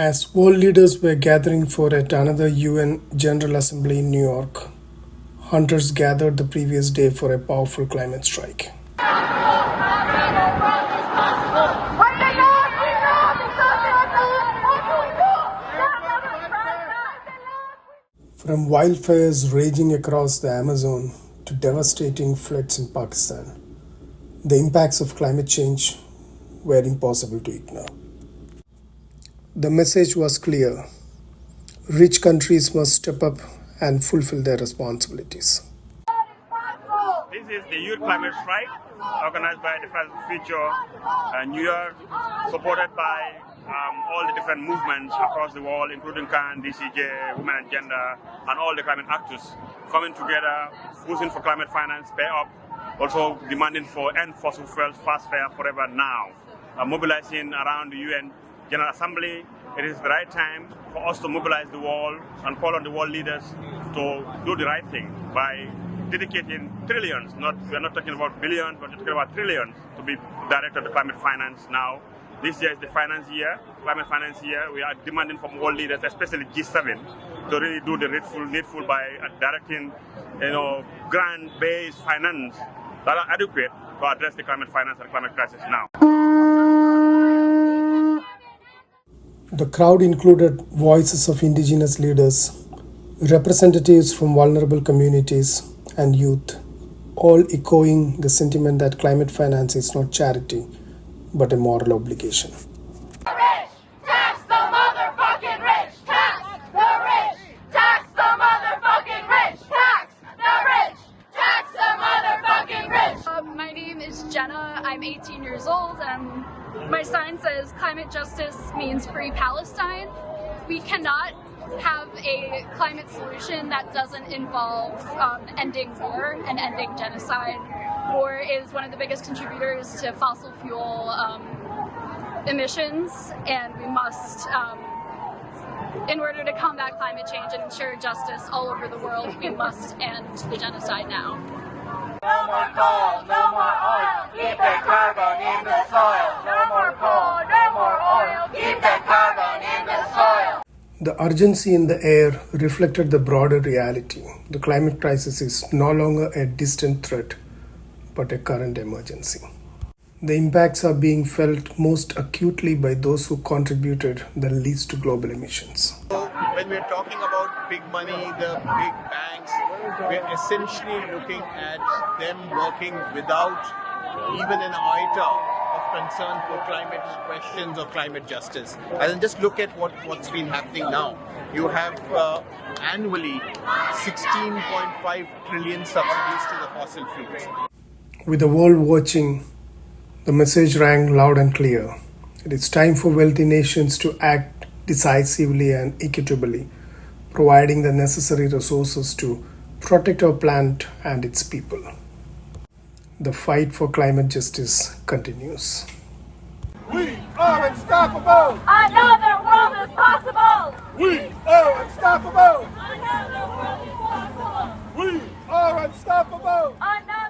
As world leaders were gathering for yet another UN General Assembly in New York, hunters gathered the previous day for a powerful climate strike. From wildfires raging across the Amazon to devastating floods in Pakistan, the impacts of climate change were impossible to ignore. The message was clear: rich countries must step up and fulfill their responsibilities. This is the Youth Climate Strike organized by the Fridays for Future New York, supported by all the different movements across the world, including CAN, DCJ, Women and Gender, and all the climate actors coming together, pushing for climate finance, pay up, also demanding for end fossil fuels, fast, fair, forever now. Mobilizing around the UN General Assembly, it is the right time for us to mobilize the world and call on the world leaders to do the right thing by dedicating trillions, we're not talking about billions, but we're talking about trillions to be directed to climate finance now. This year is the finance year, climate finance year. We are demanding from world leaders, especially G7, to really do the needful by directing, grant-based finance that are adequate to address the climate finance and climate crisis now. The crowd included voices of indigenous leaders, representatives from vulnerable communities, and youth, all echoing the sentiment that climate finance is not charity, but a moral obligation. The rich, tax the motherfucking rich, tax the rich, tax the motherfucking rich, tax the rich, tax the motherfucking rich. My name is Jenna, I'm 18 years old, and my sign says climate justice means free Palestine. We cannot have a climate solution that doesn't involve ending war and ending genocide. War is one of the biggest contributors to fossil fuel emissions, and we must, in order to combat climate change and ensure justice all over the world, we must end the genocide now. No more coal, no more oil, keep the carbon in the soil. No more coal, no more oil, keep the carbon in the soil. The urgency in the air reflected the broader reality. The climate crisis is no longer a distant threat, but a current emergency. The impacts are being felt most acutely by those who contributed the least to global emissions. When we're talking about big money, the big banks, we're essentially looking at them working without even an iota of concern for climate questions or climate justice. And just look at what's been happening now. You have annually 16.5 trillion subsidies to the fossil fuels. With the world watching, the message rang loud and clear. It is time for wealthy nations to act decisively and equitably, providing the necessary resources to protect our planet and its people. The fight for climate justice continues. We are unstoppable! Another world is possible! We are unstoppable! Another world is possible! We are unstoppable! Another